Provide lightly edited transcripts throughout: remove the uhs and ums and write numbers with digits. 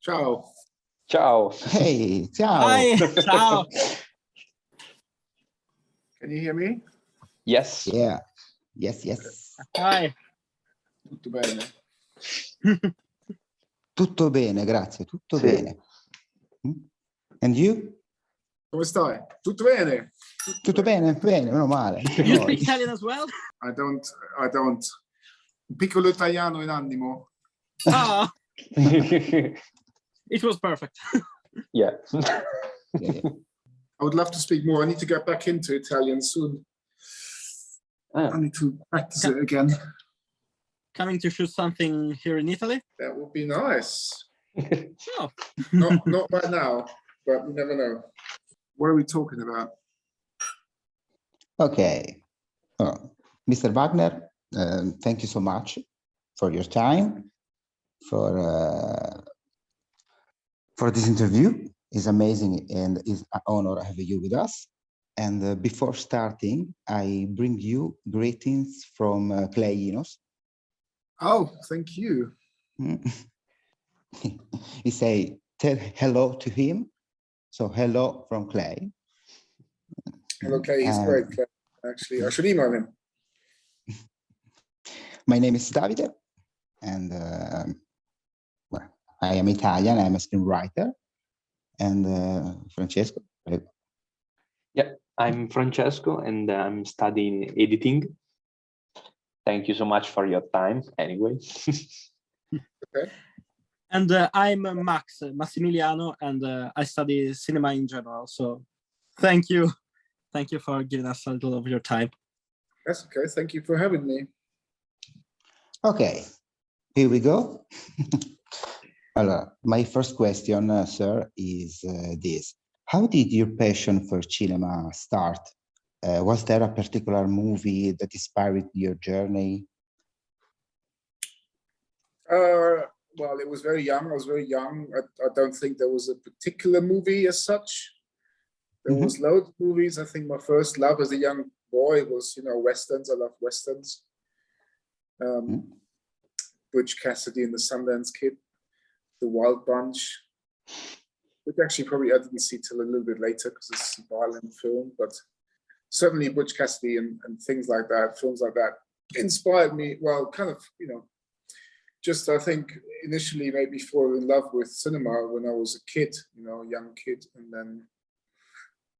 Ciao. Ciao. Hey, ciao. Hi, ciao. Can you hear me? Yes. Yeah. Yes, yes. Hi. Tutto bene. Tutto bene, grazie. Tutto Sì. bene. And you? Come stai? Tutto bene. Tutto bene? Bene, meno male. You speak Italian as well? I don't. Un piccolo italiano in animo. Ah, it was perfect. Yeah. Yeah. I would love to speak more. I need to get back into Italian soon. I need to practice it again. Coming to shoot something here in Italy? That would be nice. Oh, Not right now, but you never know. What are we talking about? Okay. Mr. Wagner, thank you so much for your time, for this interview. It's amazing and it's an honor having you with us. And before starting, I bring you greetings from Clay Inos. Oh, thank you. He say, tell hello to him. So hello from Clay. Hello, Clay. He's great, Clay. Actually, I should email him. My name is Davide, and well, I am Italian. I'm a screenwriter. And Francesco. Yeah, I'm Francesco, and I'm studying editing. Thank you so much for your time, anyway. Okay. and I'm Max, Massimiliano, and I study cinema in general. So thank you. Thank you for giving us a little of your time. That's okay. Thank you for having me. Okay, here we go. My first question, sir, is this. How did your passion for cinema start? Was there a particular movie that inspired your journey? Well, it was very young. I was very young. I don't think there was a particular movie as such. There was loads of movies. I think my first love as a young boy was, Westerns. I love Westerns. Butch Cassidy and the Sundance Kid, The Wild Bunch, which actually probably I didn't see till a little bit later because it's a violent film, but certainly Butch Cassidy and things like that, films like that, inspired me. Well, kind of, just I think initially maybe fall in love with cinema when I was a kid, a young kid, and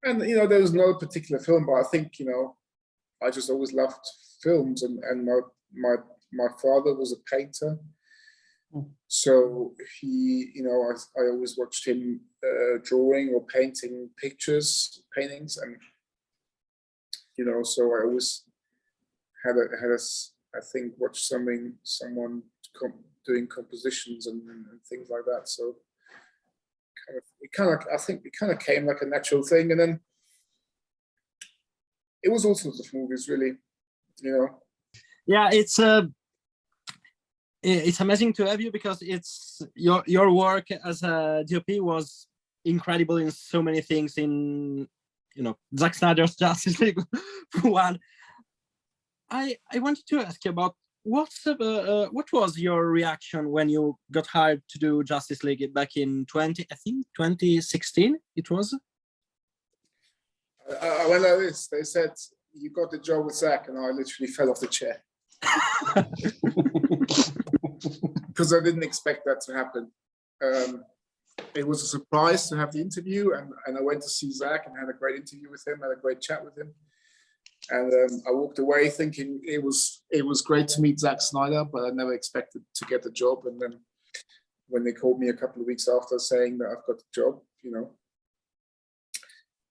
there was no particular film, but I think I just always loved films, and my father was a painter. So he, I always watched him drawing or painting paintings, and so I always had I think watched someone doing compositions and things like that. So I think it kind of came like a natural thing, and then it was all sorts of movies, really, Yeah, it's amazing to have you because it's your work as a DOP was incredible in so many things. In Zack Snyder's Justice League, for one. I wanted to ask you about what was your reaction when you got hired to do Justice League back in 2016 it was? When they said you got the job with Zack, and I literally fell off the chair. Because I didn't expect that to happen. It was a surprise to have the interview, and I went to see Zack and had a great interview with him, had a great chat with him. And I walked away thinking it was great to meet Zack Snyder, but I never expected to get the job. And then when they called me a couple of weeks after saying that I've got the job,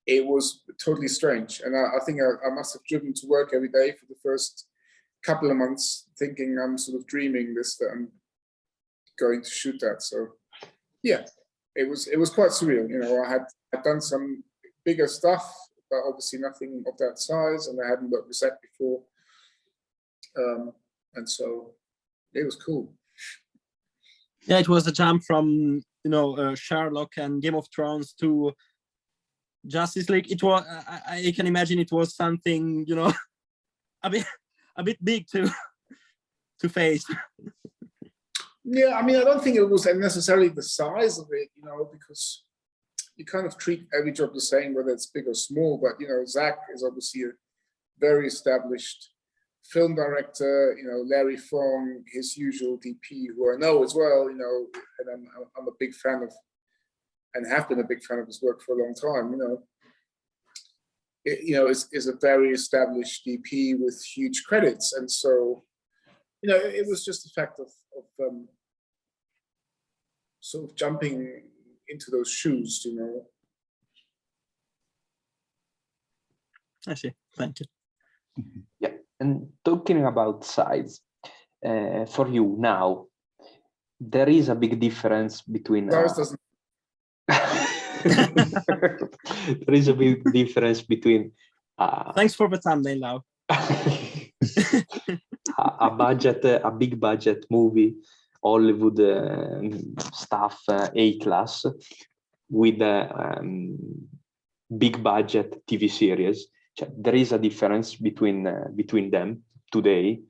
it was totally strange. And I think I must have driven to work every day for the first couple of months thinking I'm sort of dreaming that I'm going to shoot that. So yeah, it was quite surreal. I'd done some bigger stuff, but obviously nothing of that size, and I hadn't worked with Zack before. And so it was cool. Yeah, it was a jump from Sherlock and Game of Thrones to Justice League. It was I can imagine it was something a bit big to face. Yeah, I mean, I don't think it was necessarily the size of it, you know, because you kind of treat every job the same, whether it's big or small. But, you know, Zach is obviously a very established film director, you know, Larry Fong, his usual DP, who I know as well, you know, and I'm a big fan of, and have been a big fan of his work for a long time, you know. You know, is a very established DP with huge credits. And so, you know, it was just the fact of sort of jumping into those shoes, you know. I see. Thank you. Yeah, and talking about size, for you now, there is a big difference between. Lars doesn't. There is a big difference between. Thanks for the thumbnail now. a big budget movie, Hollywood stuff, A-class, with a big budget TV series. There is a difference between them today.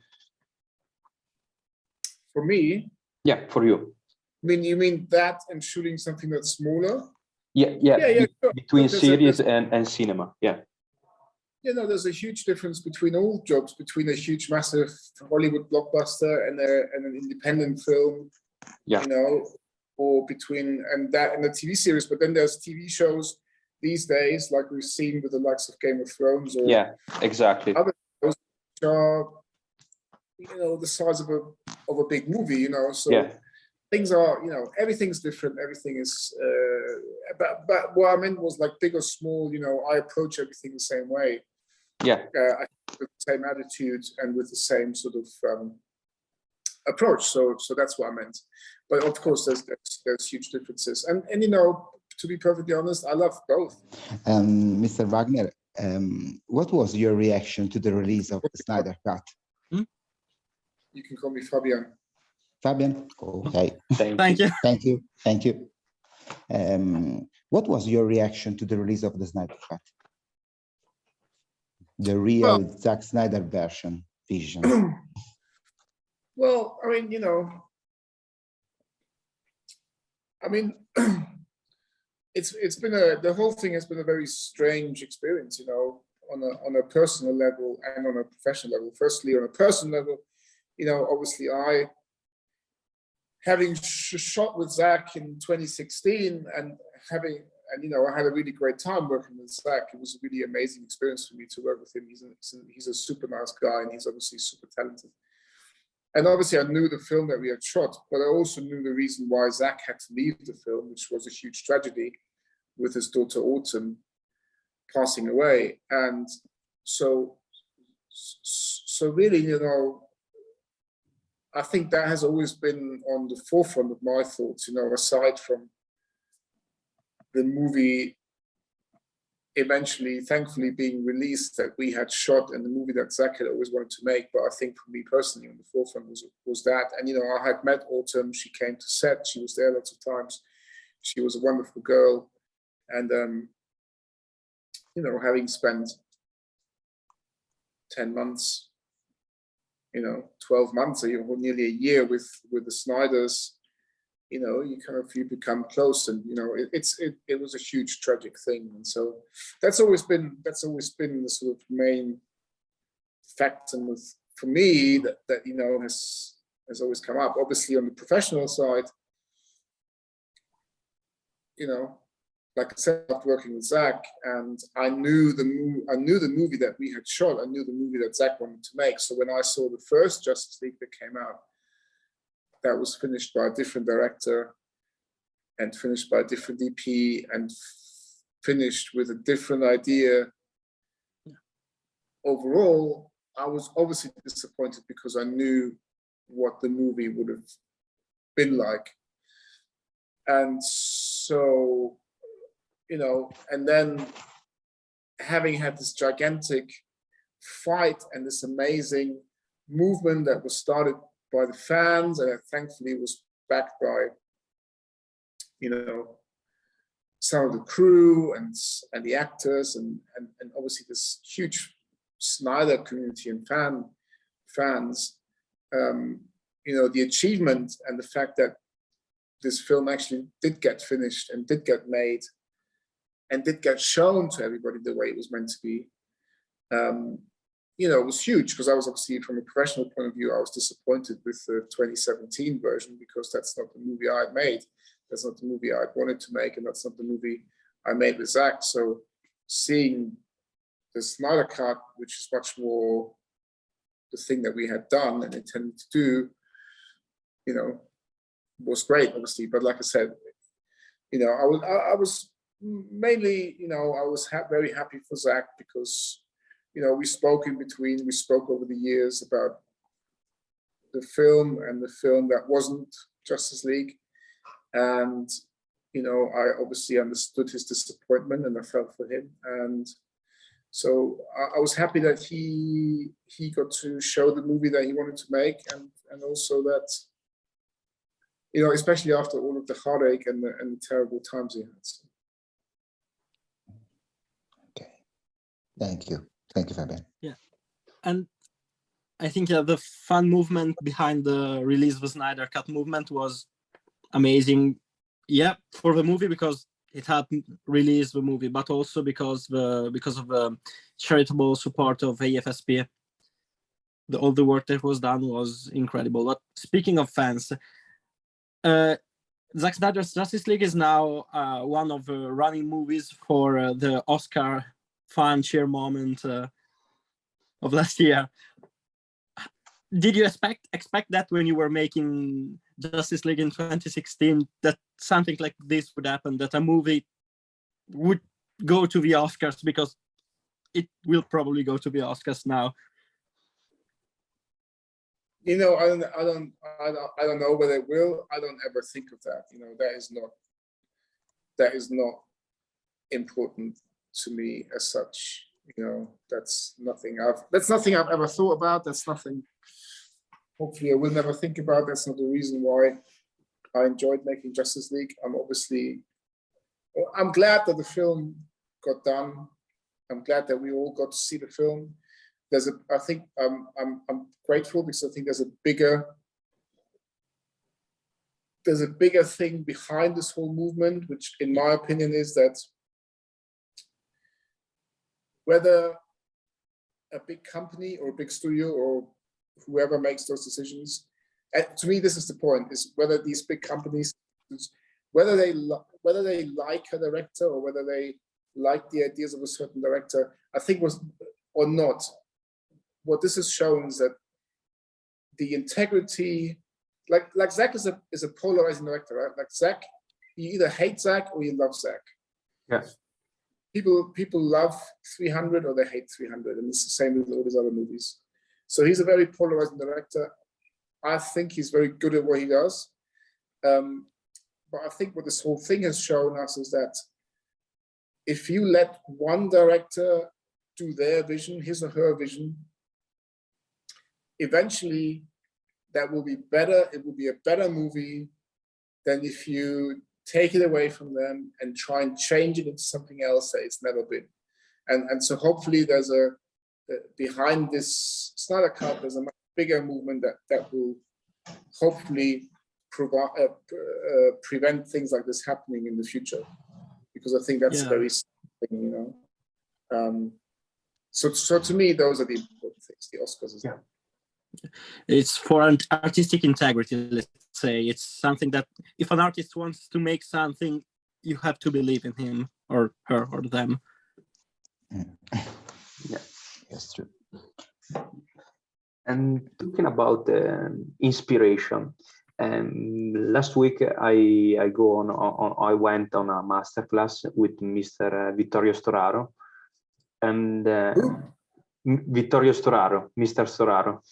For me? Yeah, for you. I mean, you mean that and shooting something that's smaller? Yeah. Sure. Between series and cinema, yeah. You know, there's a huge difference between all jobs, between a huge, massive Hollywood blockbuster and an independent film, yeah. You know, or between and a TV series. But then there's TV shows these days, like we've seen with the likes of Game of Thrones, or yeah, exactly. Other shows which are, you know, the size of a big movie, you know. So yeah. Things are, you know, everything's different. Everything is, but what I meant was like big or small, you know, I approach everything the same way. Yeah. With the same attitude and with the same sort of approach. So that's what I meant. But of course, there's huge differences. And you know, to be perfectly honest, I love both. Mr. Wagner, what was your reaction to the release of the Snyder Cut? You can call me Fabian. Fabian? Okay. Thank you. Thank you. What was your reaction to the release of the Snyder Cut? The real Zack Snyder version, vision. Well, I mean, you know, I mean, it's been the whole thing has been a very strange experience, you know, on a personal level and on a professional level. Firstly, on a personal level, you know, obviously having shot with Zach in 2016 and you know, I had a really great time working with Zach. It was a really amazing experience for me to work with him. He's a super nice guy, and he's obviously super talented. And obviously I knew the film that we had shot, but I also knew the reason why Zach had to leave the film, which was a huge tragedy with his daughter Autumn passing away. And so really, you know, I think that has always been on the forefront of my thoughts, you know, aside from the movie eventually, thankfully, being released that we had shot, and the movie that Zach had always wanted to make. But I think for me personally, on the forefront was that. And, you know, I had met Autumn. She came to set. She was there lots of times. She was a wonderful girl. And, you know, having spent 10 months, you know, 12 months, or nearly a year with the Snyders, you know, you become close, and you know, it was a huge tragic thing, and so that's always been the sort of main factor for me that you know has always come up. Obviously, on the professional side, you know, like I said, I was working with Zach, and I knew the movie that we had shot. I knew the movie that Zach wanted to make. So when I saw the first Justice League that came out, that was finished by a different director and finished by a different DP and finished with a different idea. Overall, I was obviously disappointed because I knew what the movie would have been like. And so, you know, and then having had this gigantic fight and this amazing movement that was started by the fans, and thankfully was backed by, you know, some of the crew and the actors and obviously this huge Snyder community and fans. You the achievement and the fact that this film actually did get finished and did get made and did get shown to everybody the way it was meant to be, it was huge, because I was obviously, from a professional point of view, I was disappointed with the 2017 version, because that's not the movie I had made. That's not the movie I wanted to make, and that's not the movie I made with Zach. So seeing the Snyder Cut, which is much more the thing that we had done and intended to do, was great, obviously. But like I said, I was mainly, I was very happy for Zach, because we spoke in between, we spoke over the years about the film and the film that wasn't Justice League. And, I obviously understood his disappointment, and I felt for him. And so I was happy that he got to show the movie that he wanted to make, and also that, especially after all of the heartache and the terrible times he had. So. Okay, thank you. Thank you, Fabian. Yeah, and I think the fan movement behind the release of the Snyder Cut movement was amazing. Yeah, for the movie, because it helped release the movie, but also because of the charitable support of AFSP. All the work that was done was incredible. But speaking of fans, Zack Snyder's Justice League is now one of the running movies for the Oscar fan cheer moment of last year. Did you expect that when you were making Justice League in 2016, that something like this would happen, that a movie would go to the Oscars? Because it will probably go to the Oscars now. I don't know whether it will. I don't ever think of that. That is not important to me as such. That's nothing I've ever thought about. That's nothing, hopefully I will never think about. That's not the reason why I enjoyed making Justice League. I'm glad that the film got done. I'm glad that we all got to see the film. I think I'm grateful, because I think there's a bigger thing behind this whole movement, which in my opinion is that whether a big company or a big studio or whoever makes those decisions, to me this is the point, is whether these big companies, whether they like a director or whether they like the ideas of a certain director, I think or not. What this has shown is that the integrity, like Zach is a polarizing director, right? Like Zach, you either hate Zach or you love Zach. Yes. People love 300 or they hate 300, and it's the same with all his other movies. So he's a very polarizing director. I think he's very good at what he does. But I think what this whole thing has shown us is that if you let one director do their vision, his or her vision, eventually that will be better. It will be a better movie than if you take it away from them and try and change it into something else that it's never been. And so hopefully there's behind this Snyder Cut, there's a much bigger movement that will hopefully prevent things like this happening in the future, because I think that's a very thing, So to me, those are the important things. The Oscars is It's for an artistic integrity, let's say. It's something that if an artist wants to make something, you have to believe in him or her or them. Yeah, that's true. And talking about inspiration, last week I went on a masterclass with Mr. Vittorio Storaro, and Vittorio Storaro, Mr. Storaro,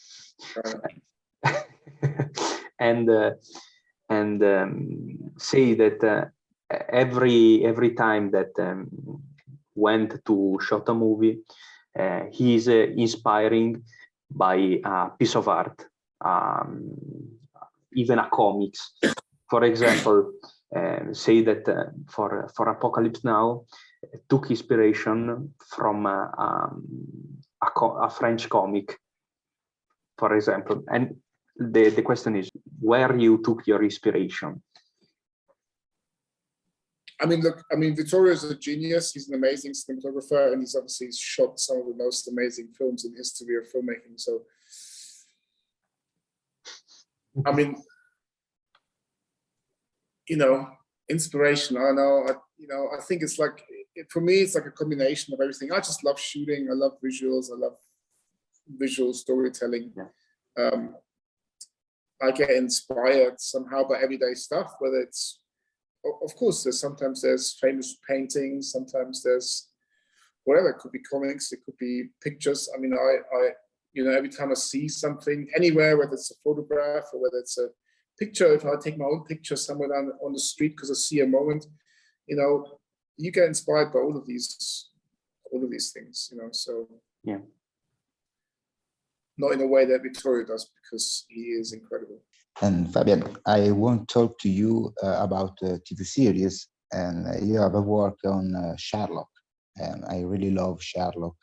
and say that every time that went to shot a movie, he is inspiring by a piece of art, even a comics. For example, say that for Apocalypse Now, took inspiration from a French comic, for example. And the question is where you took your inspiration. I mean, look, I mean, Vittorio is a genius. He's an amazing cinematographer, and he's obviously shot some of the most amazing films in the history of filmmaking. So, I mean, you know, inspiration. I don't know. I think it's like, for me, it's like a combination of everything. I just love shooting. I love visuals. I love visual storytelling. Yeah. I get inspired somehow by everyday stuff, whether it's, of course, sometimes there's famous paintings, sometimes there's whatever, it could be comics, it could be pictures. I mean, every time I see something anywhere, whether it's a photograph or whether it's a picture, if I take my own picture somewhere down on the street because I see a moment, you get inspired by all of these things, so. Yeah. Not in a way that Vittorio does, because he is incredible. And Fabian, I want to talk to you about TV series, and you have a work on Sherlock, and I really love Sherlock.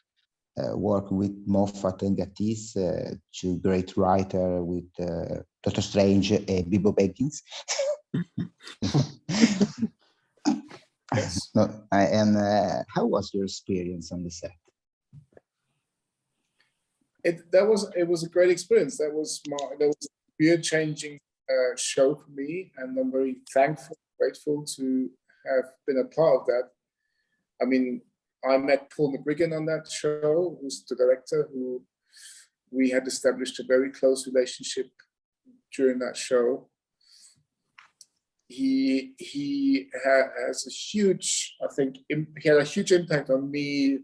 Work with Moffat and Gatiss, two great writers with Doctor Strange and Bilbo Baggins. Yes. No, and how was your experience on the set? It was a great experience. That was a career-changing show for me, and I'm very thankful, grateful to have been a part of that. I mean, I met Paul McGuigan on that show, who's the director, who we had established a very close relationship during that show. He has a huge, I think, he had a huge impact on me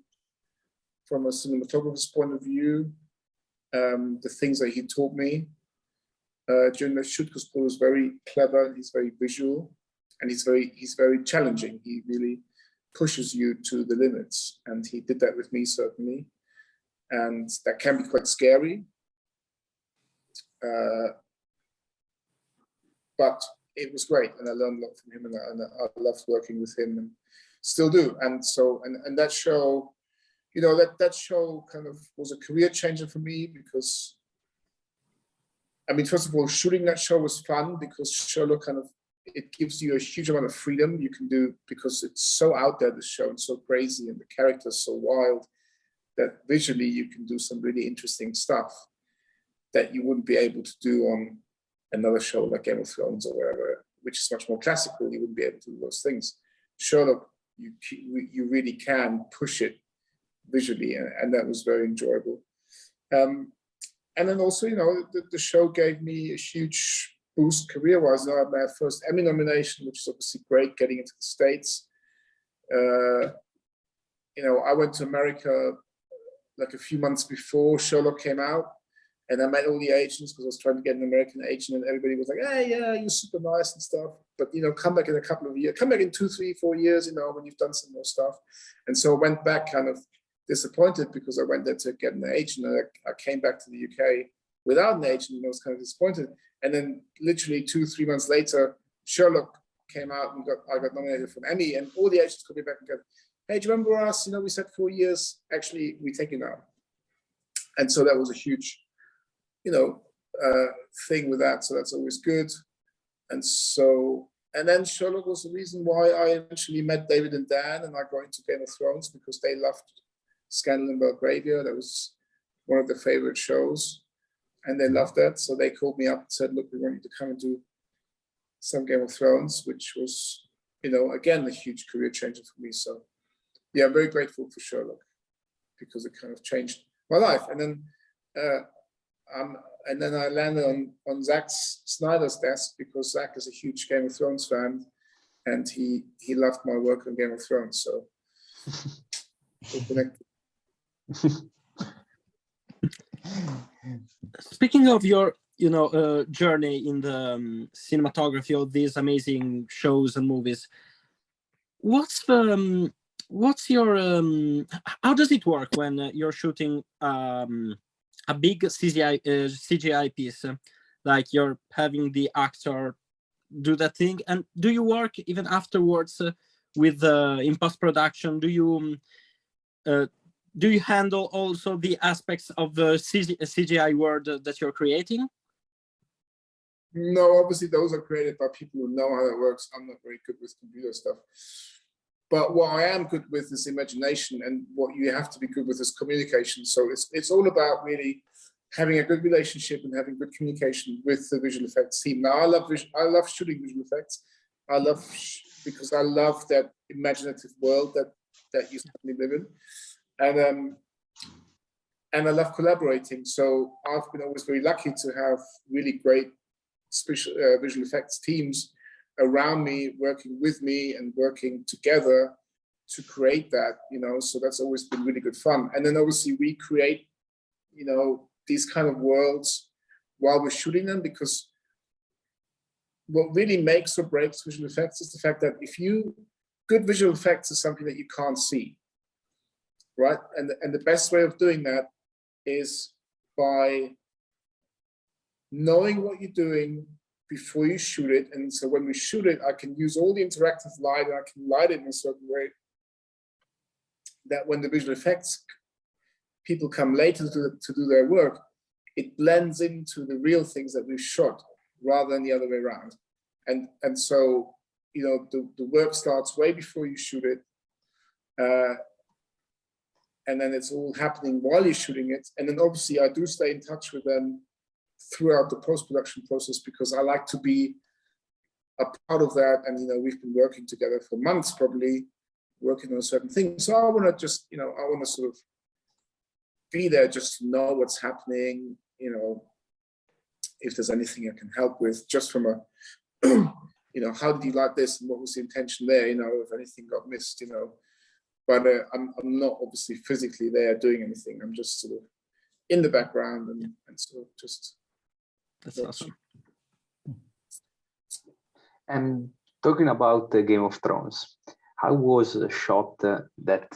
from a cinematographer's point of view. The things that he taught me during the shoot, because Paul is very clever and he's very visual, and he's very challenging. He really pushes you to the limits, and he did that with me, certainly, and that can be quite scary, but it was great, and I learned a lot from him, and I loved working with him, and still do. And so, and that show, that show kind of was a career changer for me, because, I mean, first of all, shooting that show was fun, because Sherlock it gives you a huge amount of freedom you can do, because it's so out there, the show, and so crazy, and the characters so wild, that visually you can do some really interesting stuff that you wouldn't be able to do on another show like Game of Thrones or wherever, which is much more classical. You wouldn't be able to do those things. Sherlock, you really can push it visually, and that was very enjoyable. And then also, the show gave me a huge boost career-wise. I had my first Emmy nomination, which is obviously great, getting into the States. I went to America like a few months before Sherlock came out, and I met all the agents, because I was trying to get an American agent, and everybody was like, "Hey, yeah, you're super nice and stuff, but come back in a couple of years, come back in 2, 3, 4 years, when you've done some more stuff." And so I went back kind of disappointed, because I went there to get an agent, and I came back to the UK without an agent, and I was kind of disappointed. And then literally 2, 3 months later, Sherlock came out, and I got nominated for an Emmy, and all the agents called me back and go, "Hey, do you remember us? We said 4 years. Actually, we take you now." And so that was a huge, thing with that. So that's always good. And then Sherlock was the reason why I eventually met David and Dan, and I got into Game of Thrones, because they loved Scandal in Belgravia. That was one of their favorite shows, and they loved that. So they called me up and said, "Look, we want you to come and do some Game of Thrones," which was, again, a huge career changer for me. So yeah, I'm very grateful for Sherlock, because it kind of changed my life. And then I landed on Zack Snyder's desk, because Zack is a huge Game of Thrones fan, and he loved my work on Game of Thrones. So we're connected. Speaking of your, journey in the cinematography of these amazing shows and movies, what's your how does it work when you're shooting a big CGI piece, like you're having the actor do that thing, and do you work even afterwards with in post-production? Do you handle also the aspects of the CGI world that you're creating? No, obviously those are created by people who know how that works. I'm not very good with computer stuff. But what I am good with is imagination, and what you have to be good with is communication. So it's all about really having a good relationship and having good communication with the visual effects team. Now, I love shooting visual effects. Because I love that imaginative world that you suddenly live in, and I love collaborating. So I've been always very lucky to have really great special visual effects teams around me, working with me and working together to create that, you know, so that's always been really good fun. And then obviously we create, you know, these kind of worlds while we're shooting them, because what really makes or breaks visual effects is the fact that good visual effects is something that you can't see, right? And the best way of doing that is by knowing what you're doing before you shoot it. And so when we shoot it, I can use all the interactive light, and I can light it in a certain way that when the visual effects people come later to do their work, it blends into the real things that we've shot rather than the other way around. And so, you know, the work starts way before you shoot it. And then it's all happening while you're shooting it. And then obviously I do stay in touch with them throughout the post-production process, because I like to be a part of that. And, you know, we've been working together for months, probably working on a certain thing. So I want to just, you know, I want to sort of be there just to know what's happening, you know, if there's anything I can help with, just from a, you know, how did you like this and what was the intention there, you know, if anything got missed, you know. But I'm not obviously physically there doing anything. I'm just sort of in the background and sort of just. That's awesome. And talking about the Game of Thrones, how was shot that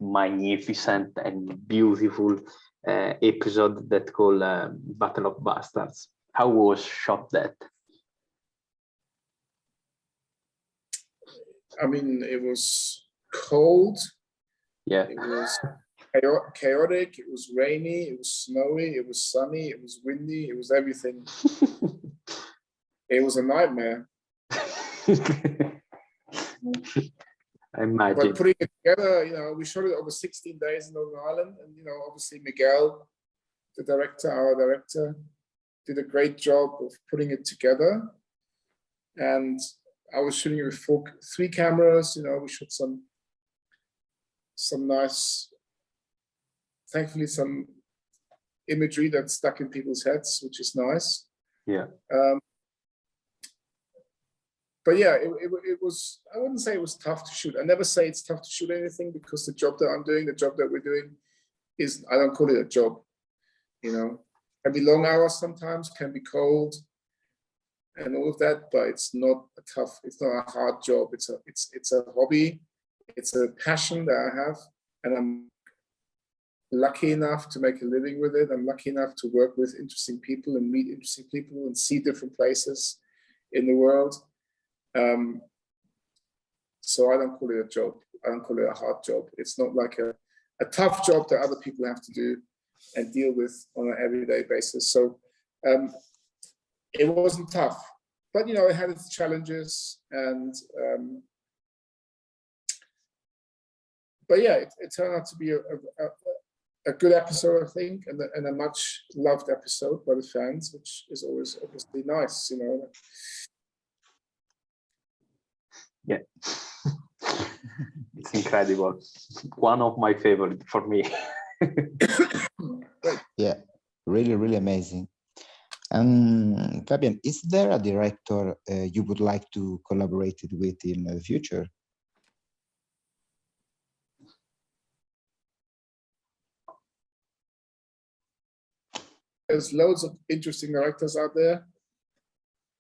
magnificent and beautiful episode that called Battle of Bastards? How was shot that? I mean, it was cold. Yeah. It was chaotic. It was rainy. It was snowy. It was sunny. It was windy. It was everything. It was a nightmare. I imagine. But putting it together, you know, we shot it over 16 days in Northern Ireland, and you know, obviously Miguel, our director, did a great job of putting it together. And I was shooting it with 3 cameras. You know, we shot some nice, thankfully, some imagery that stuck in people's heads, which is nice. Yeah. But yeah, it was, I wouldn't say it was tough to shoot. I never say it's tough to shoot anything, because the job that I'm doing, the job that we're doing is, I don't call it a job, you know. Can be long hours sometimes, can be cold and all of that, but it's not it's not a hard job. It's a hobby. It's a passion that I have, and I'm lucky enough to make a living with it. I'm lucky enough to work with interesting people and meet interesting people and see different places in the world. So I don't call it a job. I don't call it a hard job. It's not like a tough job that other people have to do and deal with on an everyday basis. So it wasn't tough, but you know, it had its challenges, and but yeah, it turned out to be a good episode, I think, and a much loved episode by the fans, which is always obviously nice, you know. Yeah. It's incredible. One of my favorite for me. Yeah, really, really amazing. Fabian, is there a director you would like to collaborate with in the future? There's loads of interesting directors out there.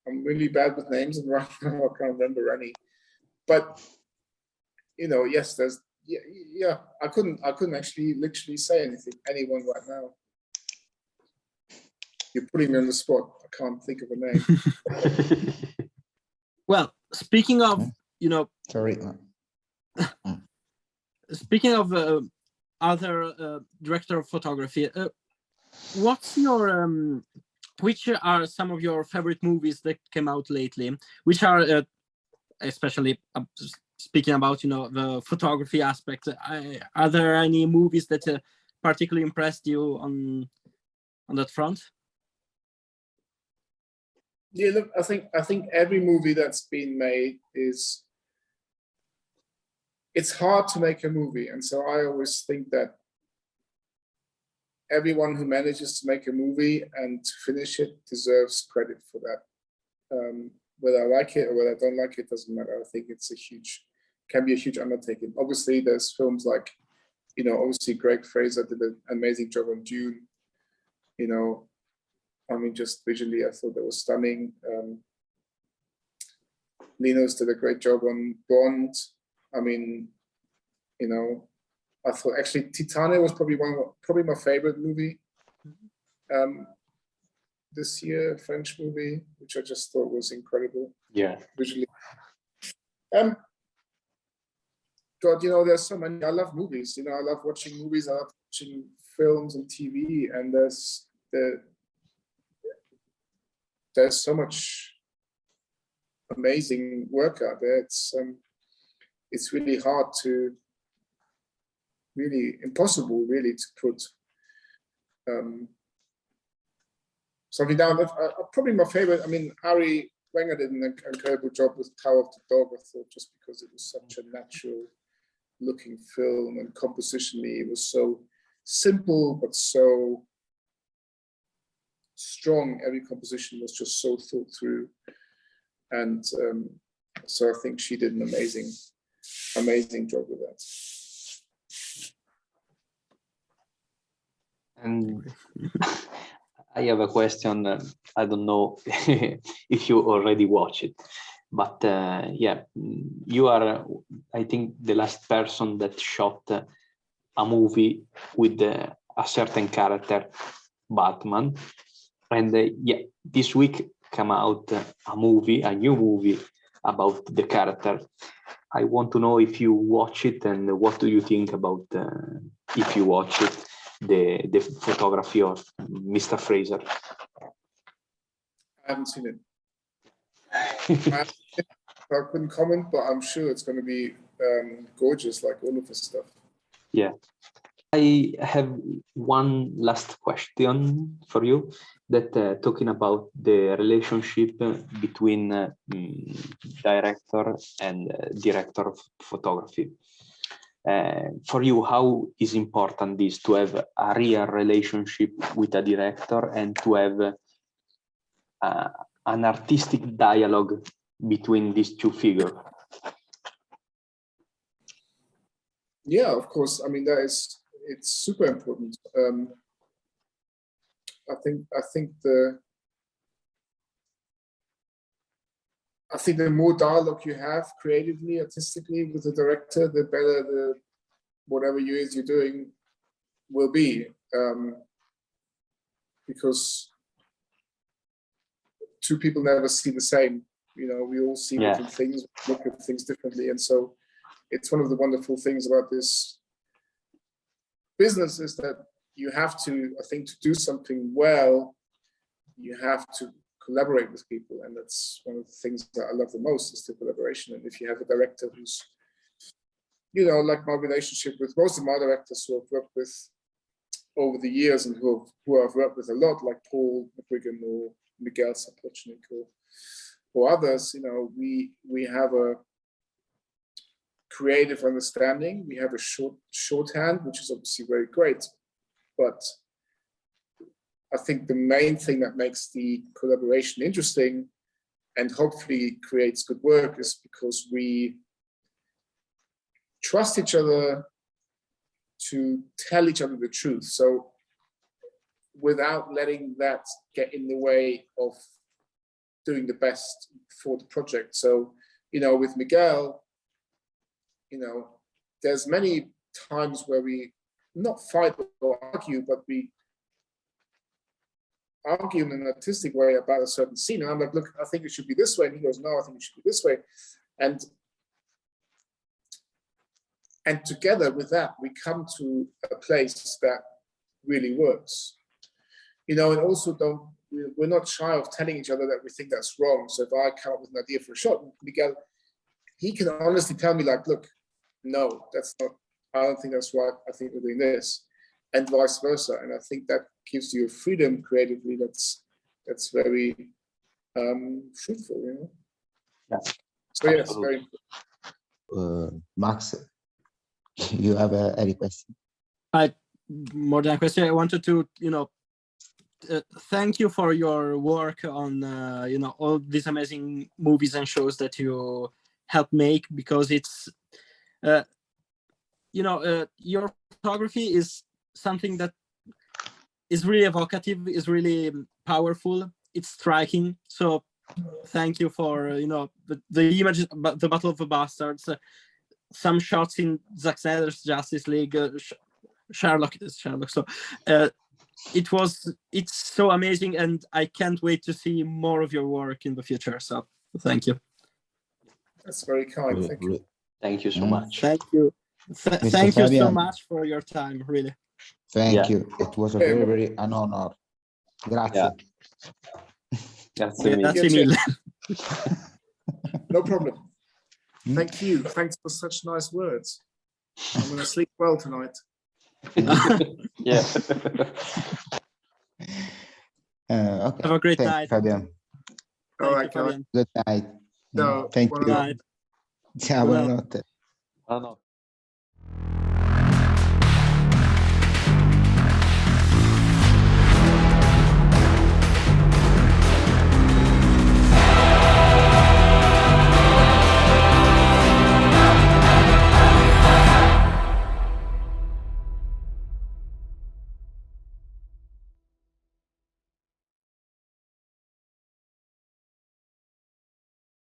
I'm really bad with names, and right now I can't remember any. But you know, yes, there's yeah. I couldn't actually literally say anyone right now. You're putting me on the spot. I can't think of a name. Well, speaking of, you know, sorry. Speaking of other director of photography, what's your which are some of your favorite movies that came out lately? Which are, especially speaking about, you know, the photography aspect, are there any movies that particularly impressed you on that front? Yeah, look, I think every movie that's been made is, it's hard to make a movie, and so I always think that everyone who manages to make a movie and to finish it deserves credit for that. Whether I like it or whether I don't like it doesn't matter. I think it's can be a huge undertaking. Obviously, there's films like, you know, obviously Greg Fraser did an amazing job on Dune. You know, I mean, just visually, I thought that was stunning. Linus did a great job on Bond. I mean, you know, I thought actually Titane was probably my favorite movie this year, French movie, which I just thought was incredible. Yeah. Visually. God, you know, there's so many. I love movies. You know, I love watching movies. I love watching films and TV, and there's so much amazing work out there. It's really hard to, really impossible, really, to put something down. Probably my favorite. I mean, Ari Wenger did an incredible job with Tower of the Dog. I thought, just because it was such a natural looking film, and compositionally it was so simple but so strong. Every composition was just so thought through, and so I think she did an amazing job with that. And I have a question. I don't know if you already watched it, but yeah, you are, I think, the last person that shot a movie with a certain character, Batman. And yeah, this week came out a new movie about the character. I want to know if you watch it, and what do you think about, if you watch it, the photography of Mr. Fraser. I haven't seen it. I couldn't comment, but I'm sure it's going to be gorgeous, like all of this stuff. Yeah. I have one last question for you, that talking about the relationship between director and director of photography. For you, how is important this to have a real relationship with a director and to have an artistic dialogue between these two figures? Yeah, of course. I mean, it's super important. I think the more dialogue you have creatively, artistically with the director, the better whatever you're doing will be. Because two people never see the same. You know, we all see different things, look at things differently, and so it's one of the wonderful things about this business is that you have to, I think, to do something well, you have to collaborate with people, and that's one of the things that I love the most is the collaboration. And if you have a director who's, you know, like my relationship with most of my directors who I've worked with over the years and who I've worked with a lot, like Paul McGuigan or Miguel Sapochnik or others, you know, we have a creative understanding. We have a shorthand, which is obviously very great, but I think the main thing that makes the collaboration interesting and hopefully creates good work is because we trust each other to tell each other the truth. So without letting that get in the way of doing the best for the project. So, you know, with Miguel, you know, there's many times where we not fight or argue, but we argue in an artistic way about a certain scene. And I'm like, look, I think it should be this way. And he goes, no, I think it should be this way. And together with that, we come to a place that really works. You know, and also we're not shy of telling each other that we think that's wrong. So if I come up with an idea for a shot, Miguel, he can honestly tell me like, look, no, that's not, I don't think that's right. I think we're doing this, and vice versa. And I think that gives you a freedom creatively that's very fruitful, you know? Yeah. So yes, very Max, you have any question? More than a question, I wanted to, thank you for your work on, all these amazing movies and shows that you help make, because it's, your photography is something that is really evocative, is really powerful, it's striking. So thank you for, the images, the Battle of the Bastards, some shots in Zack Snyder's Justice League, Sherlock. So it's so amazing, and I can't wait to see more of your work in the future. So thank you. That's very kind. Thank you. Thank you so much. Thank you. Thank you so Fabian. much for your time, really. Thank you. It was a very an honor. Grazie. Grazie mille. Grazie mille. No problem. Thank you. Thanks for such nice words. I'm going to sleep well tonight. Yeah. Okay. Have a great Thank night. you, Fabian. All right, Fabian. Good night. No, Thank buona you. notte. Night. Ciao, buonanotte. Oh, no.